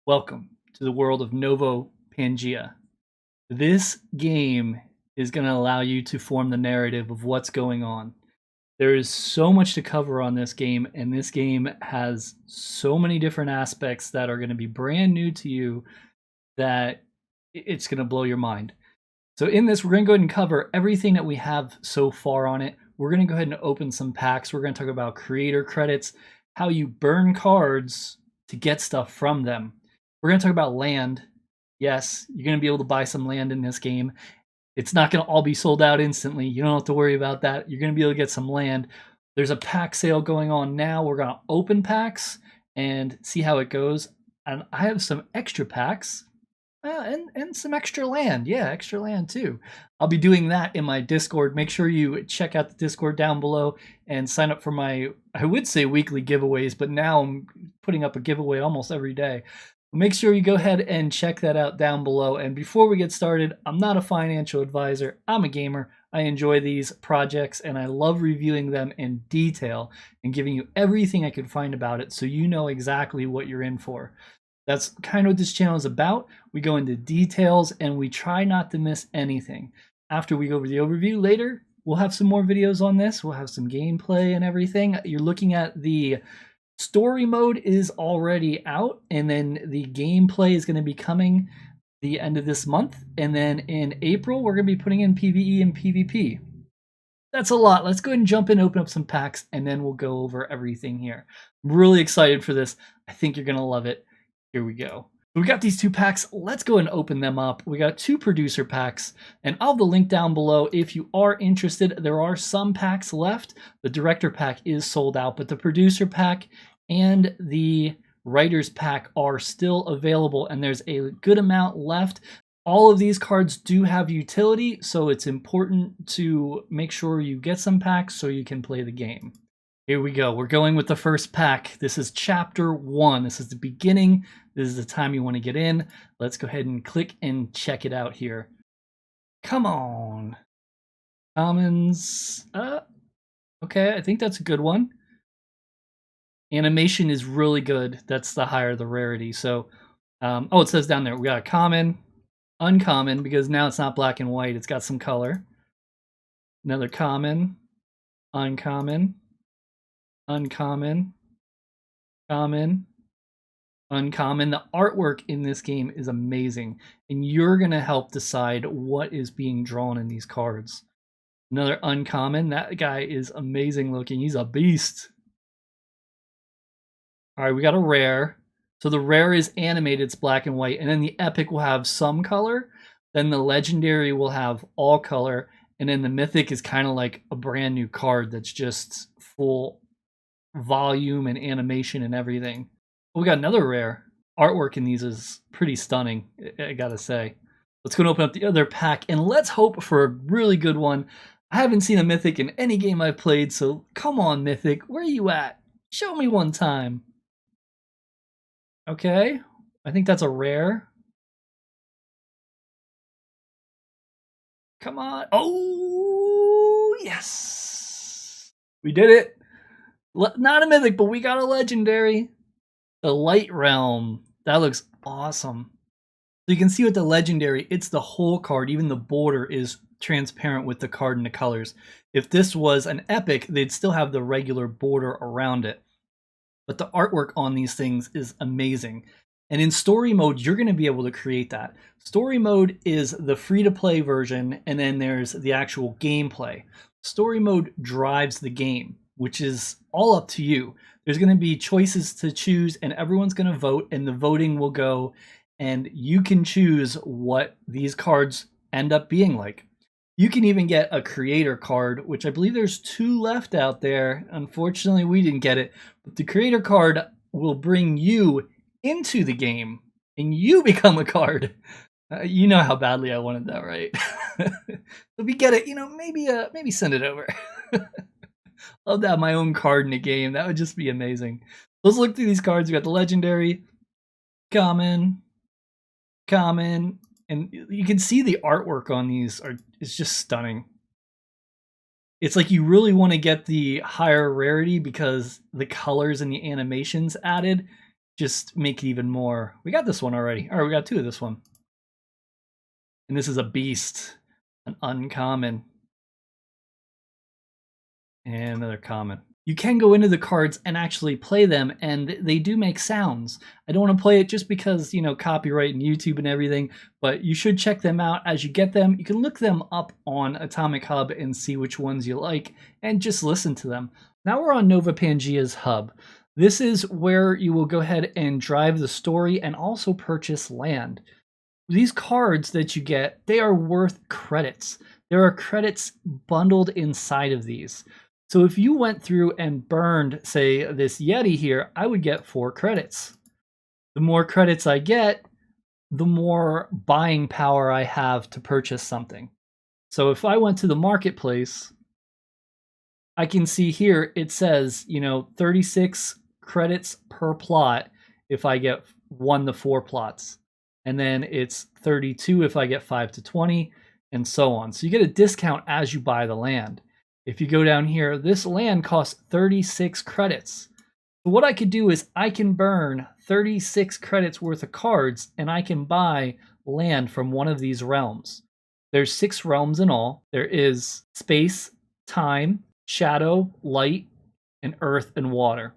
Welcome to the world of Novopangea. This game is going to allow you to form the narrative of what's going on. There is so much to cover on this game, and this game has so many different aspects that are going to be brand new to you that it's going to blow your mind. So in this, we're going to go ahead and cover everything that we have so far on it. We're going to go ahead and open some packs. We're going to talk about creator credits, how you burn cards to get stuff from them. We're going to talk about land. Yes, you're going to be able to buy some land in this game. It's not going to all be sold out instantly. You don't have to worry about that. You're going to be able to get some land. There's a pack sale going on now. We're going to open packs and see how it goes. And I have some extra packs and some extra land. Yeah, extra land too. I'll be doing that in my Discord. Make sure you check out the Discord down below and sign up for my, I would say weekly giveaways, but now I'm putting up a giveaway almost every day. Make sure you go ahead and check that out down below. And before we get started, I'm not a financial advisor. I'm a gamer. I enjoy these projects and I love reviewing them in detail and giving you everything I could find about it so you know exactly what you're in for. That's kind of what this channel is about. We go into details and we try not to miss anything. After we go over the overview later, we'll have some more videos on this. We'll have some gameplay and everything. You're looking at the story mode is already out, and then the gameplay is going to be coming the end of this month, and then in April we're going to be putting in PvE and PvP. That's a lot. Let's go ahead and jump in, open up some packs, and then we'll go over everything here. I'm really excited for this. I think you're going to love it. Here we go. We got these two packs. Let's go and open them up. We got two producer packs, and I'll have the link down below if you are interested. There are some packs left. The director pack is sold out, but the producer pack and the writer's pack are still available, and there's a good amount left. All of these cards do have utility, so it's important to make sure you get some packs so you can play the game. Here we go. We're going with the first pack. This is Chapter 1. This is the beginning. This is the time you want to get in. Let's go ahead and click and check it out here. Come on. Commons. Okay, I think that's a good one. Animation is really good. That's the higher the rarity. So, oh, it says down there, we got a common, uncommon, because now it's not black and white. It's got some color. Another common, uncommon, uncommon, common, uncommon. The artwork in this game is amazing, and you're going to help decide what is being drawn in these cards. Another uncommon. That guy is amazing looking. He's a beast. All right, we got a rare. So the rare is animated, it's black and white, and then the epic will have some color. Then the legendary will have all color, and then the mythic is kind of like a brand new card that's just full volume and animation and everything. We got another rare. Artwork in these is pretty stunning, I gotta say. Let's go and open up the other pack, and let's hope for a really good one. I haven't seen a mythic in any game I've played, so come on, mythic, where are you at? Show me one time. Okay, I think that's a rare. Come on. Oh, yes. We did it. Not a mythic, but we got a legendary. The Light Realm. That looks awesome. So you can see with the legendary, it's the whole card. Even the border is transparent with the card and the colors. If this was an epic, they'd still have the regular border around it. But the artwork on these things is amazing. And in story mode, you're going to be able to create that. Story mode is the free-to-play version, and then there's the actual gameplay. Story mode drives the game, which is all up to you. There's going to be choices to choose, and everyone's going to vote, and the voting will go, and you can choose what these cards end up being like. You can even get a creator card, which I believe there's 2 left out there. Unfortunately, we didn't get it. But the creator card will bring you into the game, and you become a card. You know how badly I wanted that, right? If you get it, you know, maybe send it over. Love to have my own card in a game. That would just be amazing. Let's look through these cards. We got the legendary, common, common, and you can see the artwork on these is just stunning. It's like you really want to get the higher rarity because the colors and the animations added just make it even more. We got this one already. All right, we got 2 of this one. And this is a beast, an uncommon, and another common. You can go into the cards and actually play them, and they do make sounds. I don't want to play it just because, you know, copyright and YouTube and everything, but you should check them out as you get them. You can look them up on Atomic Hub and see which ones you like and just listen to them. Now we're on Novopangea's hub. This is where you will go ahead and drive the story and also purchase land. These cards that you get, they are worth credits. There are credits bundled inside of these. So if you went through and burned, say, this Yeti here, I would get 4 credits. The more credits I get, the more buying power I have to purchase something. So if I went to the marketplace, I can see here it says, you know, 36 credits per plot if I get 1 to 4 plots. And then it's 32 if I get 5 to 20, and so on. So you get a discount as you buy the land. If you go down here, this land costs 36 credits. So what I could do is I can burn 36 credits worth of cards, and I can buy land from one of these realms. There's 6 realms in all. There is space, time, shadow, light, and earth and water.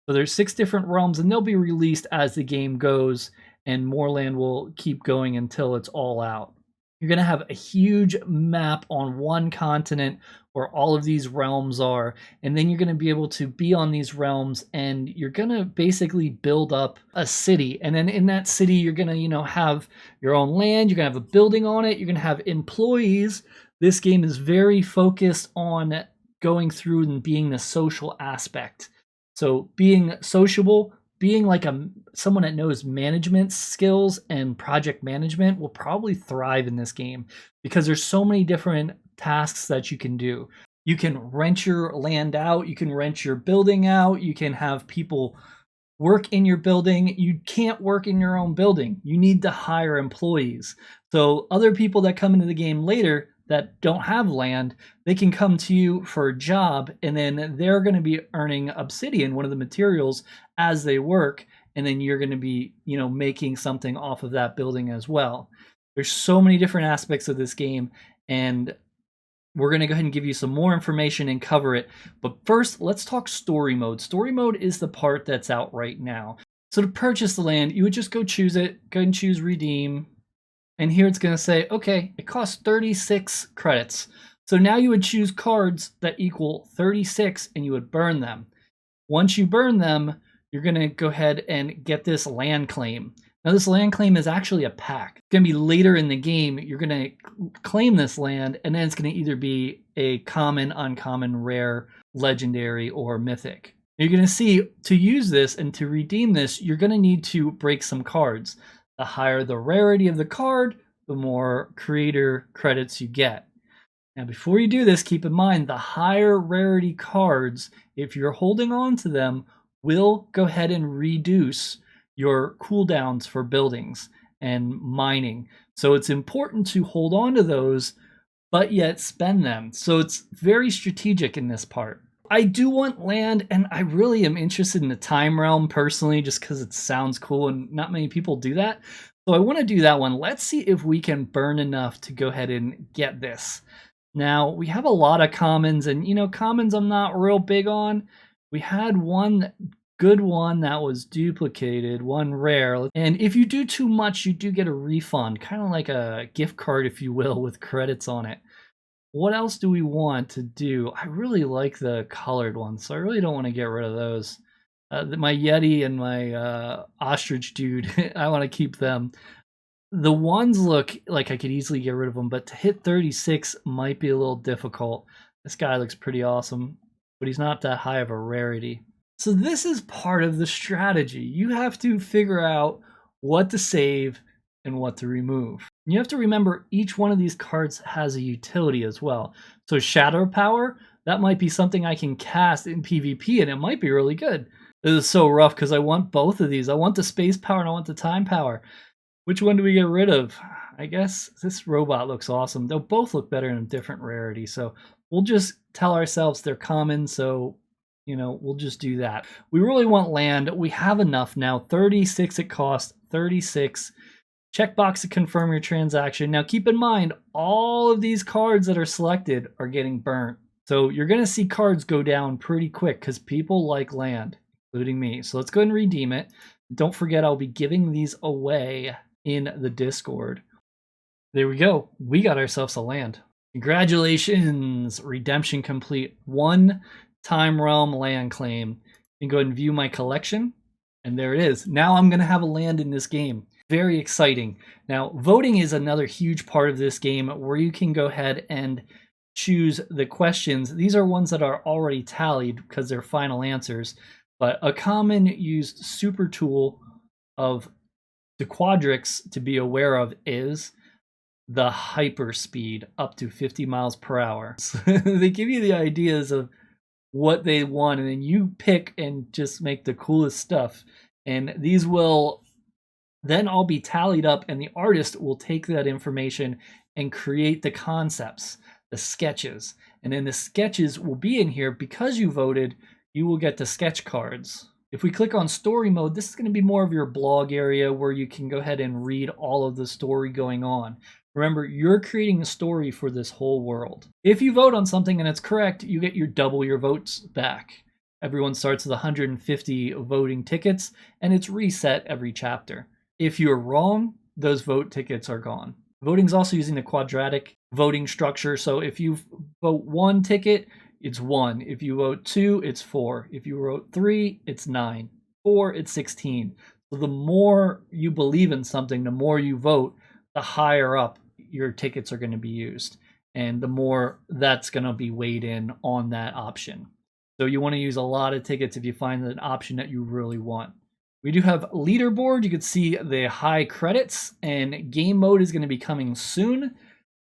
So there's 6 different realms, and they'll be released as the game goes, and more land will keep going until it's all out. You're going to have a huge map on one continent where all of these realms are, and then you're going to be able to be on these realms, and you're going to basically build up a city. And then in that city, you're going to, you know, have your own land, you're going to have a building on it, you're going to have employees. This game is very focused on going through and being the social aspect. So being sociable, being like someone that knows management skills and project management will probably thrive in this game because there's so many different tasks that you can do. You can rent your land out, you can rent your building out, you can have people work in your building. You can't work in your own building. You need to hire employees. So other people that come into the game later that don't have land, they can come to you for a job, and then they're going to be earning obsidian, one of the materials, as they work, and then you're going to be, you know, making something off of that building as well. There's so many different aspects of this game, and we're going to go ahead and give you some more information and cover it. But first, let's talk story mode. Story mode is the part that's out right now. So to purchase the land, you would just go choose it, go ahead and choose redeem. And here it's going to say, okay, it costs 36 credits. So now you would choose cards that equal 36 and you would burn them. Once you burn them, you're going to go ahead and get this land claim. Now this land claim is actually a pack. It's going to be later in the game. You're going to claim this land, and then it's going to either be a common, uncommon, rare, legendary, or mythic. You're going to see to use this and to redeem this, you're going to need to break some cards. The higher the rarity of the card, the more creator credits you get. Now, before you do this, keep in mind the higher rarity cards, if you're holding on to them, will go ahead and reduce your cooldowns for buildings and mining. So it's important to hold on to those, but yet spend them. So it's very strategic in this part. I do want land, and I really am interested in the time realm personally, just because it sounds cool and not many people do that. So I want to do that one. Let's see if we can burn enough to go ahead and get this. Now, we have a lot of commons, and you know, commons I'm not real big on. We had one good one that was duplicated, one rare, and if you do too much, you do get a refund, kind of like a gift card, if you will, with credits on it. What else do we want to do? I really like the colored ones, so I really don't want to get rid of those. My Yeti and my ostrich dude, I want to keep them. The ones look like I could easily get rid of them, but to hit 36 might be a little difficult. This guy looks pretty awesome, but he's not that high of a rarity. So this is part of the strategy. You have to figure out what to save and what to remove. You have to remember each one of these cards has a utility as well. So Shadow Power, that might be something I can cast in PvP, and it might be really good. This is so rough because I want both of these. I want the Space Power and I want the Time Power. Which one do we get rid of? I guess this robot looks awesome. They'll both look better in a different rarity. So we'll just tell ourselves they're common. So, you know, we'll just do that. We really want land. We have enough now. 36 it costs, 36. Checkbox to confirm your transaction. Now keep in mind, all of these cards that are selected are getting burnt. So you're going to see cards go down pretty quick because people like land, including me. So let's go ahead and redeem it. Don't forget, I'll be giving these away in the Discord. There we go. We got ourselves a land. Congratulations. Redemption complete. 1 time realm land claim. You can go ahead and view my collection. And there it is. Now I'm going to have a land in this game. Very exciting. Now, voting is another huge part of this game where you can go ahead and choose the questions. These are ones that are already tallied because they're final answers. But a common used super tool of the quadrics to be aware of is the hyperspeed up to 50 miles per hour. So they give you the ideas of what they want, and then you pick and just make the coolest stuff. And these will then all be tallied up, and the artist will take that information and create the concepts, the sketches. And then the sketches will be in here. Because you voted, you will get the sketch cards. If we click on story mode, this is going to be more of your blog area where you can go ahead and read all of the story going on. Remember, you're creating a story for this whole world. If you vote on something and it's correct, you get your double your votes back. Everyone starts with 150 voting tickets, and it's reset every chapter. If you're wrong, those vote tickets are gone. Voting is also using the quadratic voting structure. So if you vote 1 ticket, it's 1. If you vote 2, it's 4. If you vote 3, it's 9. 4, it's 16. So the more you believe in something, the more you vote, the higher up your tickets are going to be used. And the more that's going to be weighed in on that option. So you want to use a lot of tickets if you find an option that you really want. We do have leaderboard. You can see the high credits, and game mode is going to be coming soon.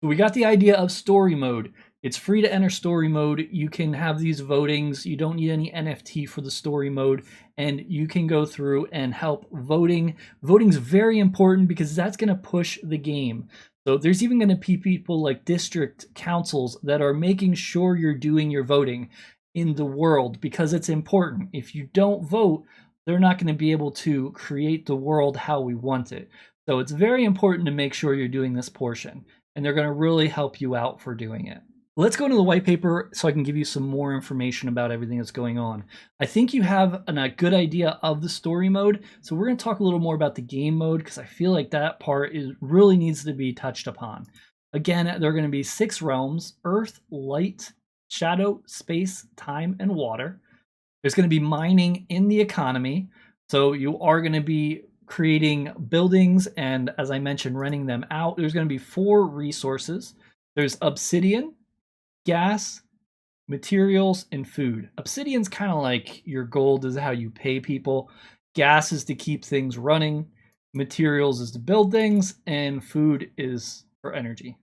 So we got the idea of story mode. It's free to enter story mode. You can have these votings. You don't need any NFT for the story mode, and you can go through and help voting. Voting's very important because that's going to push the game. So there's even going to be people like district councils that are making sure you're doing your voting in the world because it's important. If you don't vote, they're not going to be able to create the world how we want it. So it's very important to make sure you're doing this portion, and they're going to really help you out for doing it. Let's go into the white paper so I can give you some more information about everything that's going on. I think you have a good idea of the story mode, so we're going to talk a little more about the game mode because I feel like that part really needs to be touched upon. Again, there are going to be 6 realms: earth, light, shadow, space, time, and water. There's going to be mining in the economy, so you are going to be creating buildings and, as I mentioned, renting them out. There's going to be 4 resources. There's obsidian, gas, materials, and food. Obsidian's kind of like your gold, is how you pay people. Gas is to keep things running. Materials is to build things, and food is for energy.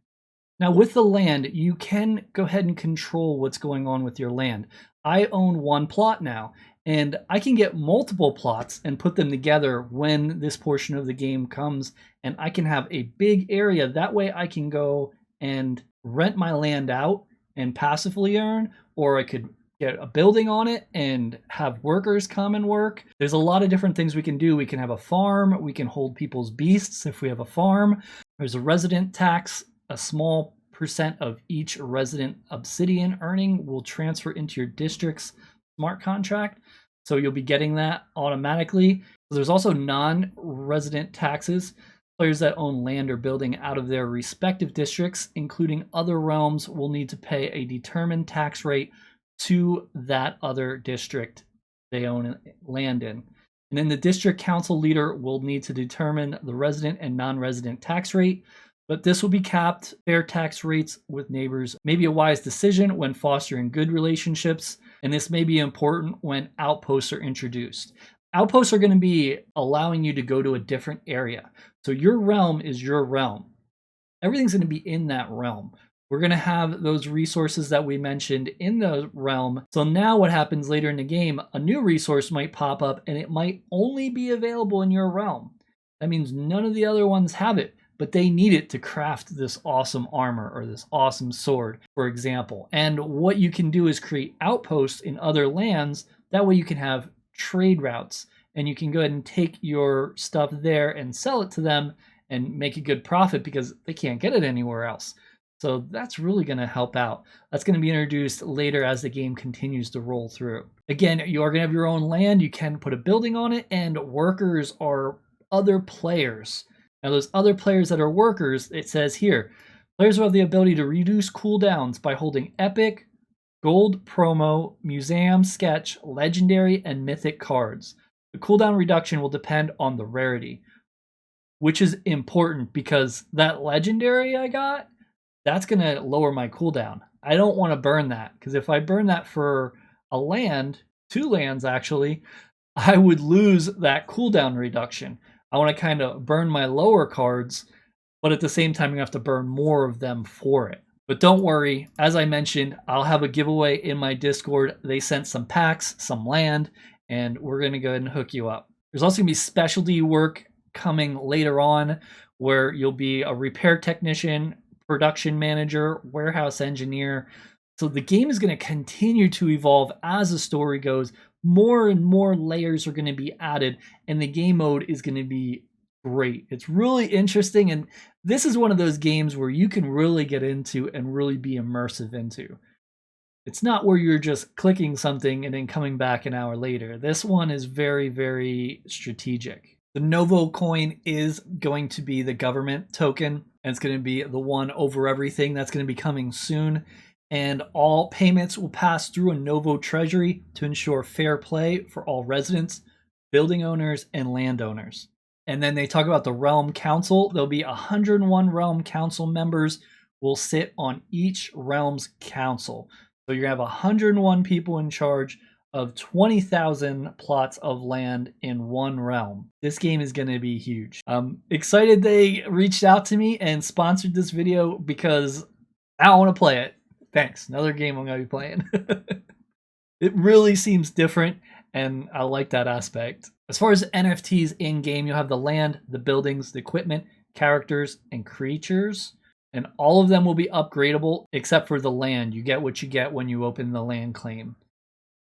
Now with the land, you can go ahead and control what's going on with your land. I own 1 plot now, and I can get multiple plots and put them together when this portion of the game comes, and I can have a big area. That way I can go and rent my land out and passively earn, or I could get a building on it and have workers come and work. There's a lot of different things we can do. We can have a farm. We can hold people's beasts if we have a farm. There's a resident tax. A small percent of each resident obsidian earning will transfer into your district's smart contract. So you'll be getting that automatically. There's also non-resident taxes. Players that own land or building out of their respective districts, including other realms, will need to pay a determined tax rate to that other district they own land in. And then the district council leader will need to determine the resident and non-resident tax rate, but this will be capped. Fair tax rates with neighbors may be a wise decision when fostering good relationships, and this may be important when outposts are introduced. Outposts are going to be allowing you to go to a different area. So your realm is your realm. Everything's going to be in that realm. We're going to have those resources that we mentioned in the realm. So now what happens later in the game, a new resource might pop up and it might only be available in your realm. That means none of the other ones have it. but they need it to craft this awesome armor or this awesome sword, for example. And what you can do is create outposts in other lands. That way you can have trade routes, and you can go ahead and take your stuff there and sell it to them and make a good profit because they can't get it anywhere else. So that's really going to help out. That's going to be introduced later as the game continues to roll through. Again, you are going to have your own land. You can put a building on it, and workers are other players. Now, those other players that are workers, it says here, players will have the ability to reduce cooldowns by holding epic, gold promo, museum, sketch, legendary, and mythic cards. The cooldown reduction will depend on the rarity, which is important because that legendary I got, that's going to lower my cooldown. I don't want to burn that because if I burn that for a land, 2 lands actually, I would lose that cooldown reduction. I want to kind of burn my lower cards, but at the same time, you have to burn more of them for it. But don't worry, as I mentioned, I'll have a giveaway in my Discord. They sent some packs, some land, and we're going to go ahead and hook you up. There's also going to be specialty work coming later on where you'll be a repair technician, production manager, warehouse engineer. So the game is going to continue to evolve as the story goes. More and more layers are going to be added, and the game mode is going to be great. It's really interesting, and this is one of those games where you can really get into and really be immersive into. It's not where you're just clicking something and then coming back an hour later. This one is very, very strategic. The Novo coin is going to be the government token, and it's going to be the one over everything. That's going to be coming soon. And all payments will pass through a Novo treasury to ensure fair play for all residents, building owners, and landowners. And then they talk about the Realm Council. There'll be 101 Realm Council members will sit on each Realm's council. So you're going to have 101 people in charge of 20,000 plots of land in one realm. This game is going to be huge. I'm excited they reached out to me and sponsored this video because I want to play it. Thanks. Another game I'm going to be playing. It really seems different, and I like that aspect. As far as NFTs in-game, you'll have the land, the buildings, the equipment, characters, and creatures. And all of them will be upgradable, except for the land. You get what you get when you open the land claim.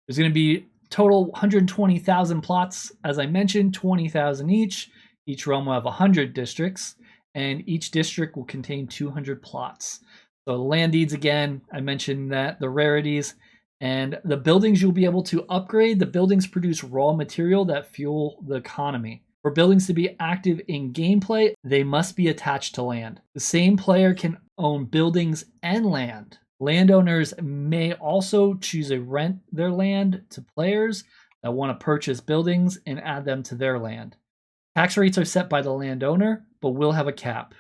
There's going to be total 120,000 plots. As I mentioned, 20,000 each. Each realm will have 100 districts, and each district will contain 200 plots. So land deeds, again, I mentioned that, the rarities, and the buildings you'll be able to upgrade. The buildings produce raw material that fuel the economy. For buildings to be active in gameplay, they must be attached to land. The same player can own buildings and land. Landowners may also choose to rent their land to players that want to purchase buildings and add them to their land. Tax rates are set by the landowner, but will have a cap.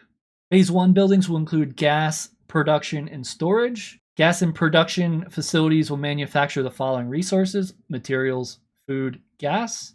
Phase 1 buildings will include gas, production, and storage. Gas and production facilities will manufacture the following resources: materials, food, gas.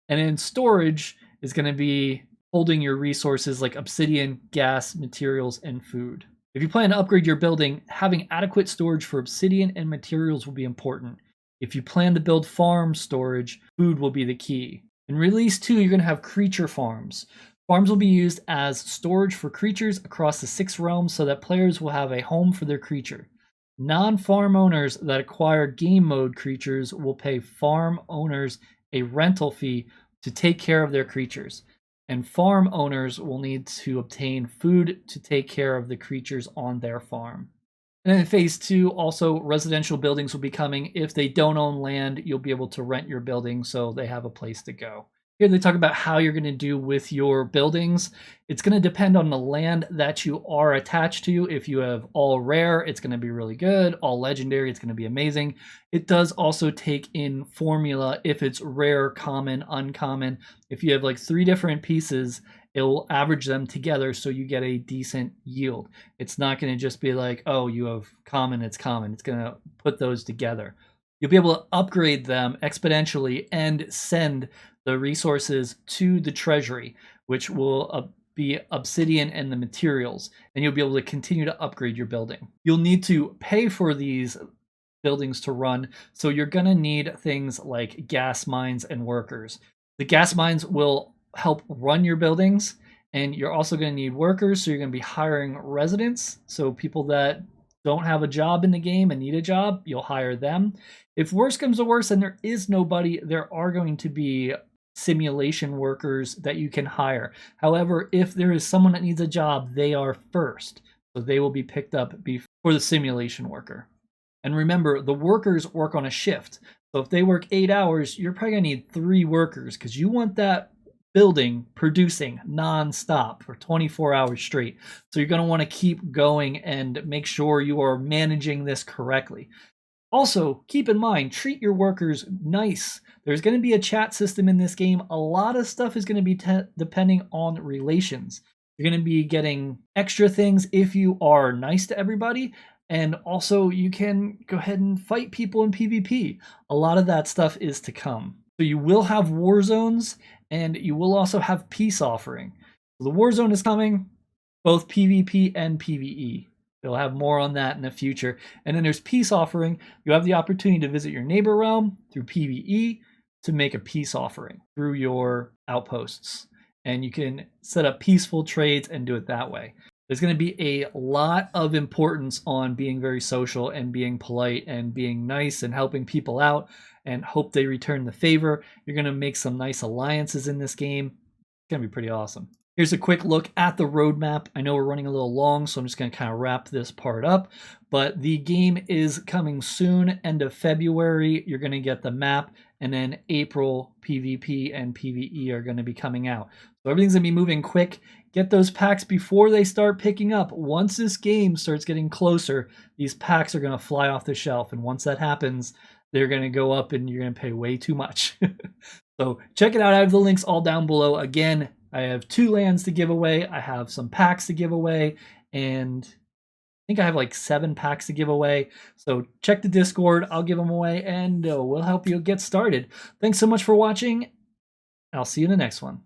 And then storage is going to be holding your resources like obsidian, gas, materials, and food. If you plan to upgrade your building, having adequate storage for obsidian and materials will be important. If you plan to build farm storage, food will be the key. In Release 2, you're going to have creature farms. Farms will be used as storage for creatures across the 6 realms so that players will have a home for their creature. Non-farm owners that acquire game mode creatures will pay farm owners a rental fee to take care of their creatures. And farm owners will need to obtain food to take care of the creatures on their farm. And then in Phase 2, also residential buildings will be coming. If they don't own land, you'll be able to rent your building so they have a place to go. Here they talk about how you're going to do with your buildings. It's going to depend on the land that you are attached to. If you have all rare, it's going to be really good. All legendary, it's going to be amazing. It does also take in formula if it's rare, common, uncommon. If you have like 3 different pieces, it will average them together so you get a decent yield. It's not going to just be like, oh, you have common, it's common. It's going to put those together. You'll be able to upgrade them exponentially and send the resources to the treasury, which will be obsidian and the materials, and you'll be able to continue to upgrade your building. You'll need to pay for these buildings to run, so you're going to need things like gas mines and workers. The gas mines will help run your buildings, And you're also going to need workers, so you're going to be hiring residents. So people that don't have a job in the game and need a job, you'll hire them. If worse comes to worse and there is nobody, there are going to be simulation workers that you can hire. However, if there is someone that needs a job, they are first. So they will be picked up before the simulation worker. And remember, the workers work on a shift. So if they work 8 hours, you're probably going to need 3 workers because you want that building producing non-stop for 24 hours straight. So you're going to want to keep going and make sure you are managing this correctly. Also, keep in mind, treat your workers nice. There's going to be a chat system in this game. A lot of stuff is going to be depending on relations. You're going to be getting extra things if you are nice to everybody. And also, you can go ahead and fight people in PvP. A lot of that stuff is to come. So you will have war zones, and you will also have peace offering. So the war zone is coming, both PvP and PvE. They'll have more on that in the future. And then there's peace offering. You have the opportunity to visit your neighbor realm through PvE to make a peace offering through your outposts. And you can set up peaceful trades and do it that way. There's going to be a lot of importance on being very social and being polite and being nice and helping people out and hope they return the favor. You're going to make some nice alliances in this game. It's going to be pretty awesome. Here's a quick look at the roadmap. I know we're running a little long, so I'm just going to kind of wrap this part up. But the game is coming soon, end of February. You're going to get the map, and then April, PvP and PvE are going to be coming out. So everything's going to be moving quick. Get those packs before they start picking up. Once this game starts getting closer, these packs are going to fly off the shelf. And once that happens, they're going to go up and you're going to pay way too much. So check it out. I have the links all down below. Again, I have 2 lands to give away. I have some packs to give away. And I think I have like 7 packs to give away. So check the Discord. I'll give them away and we'll help you get started. Thanks so much for watching. I'll see you in the next one.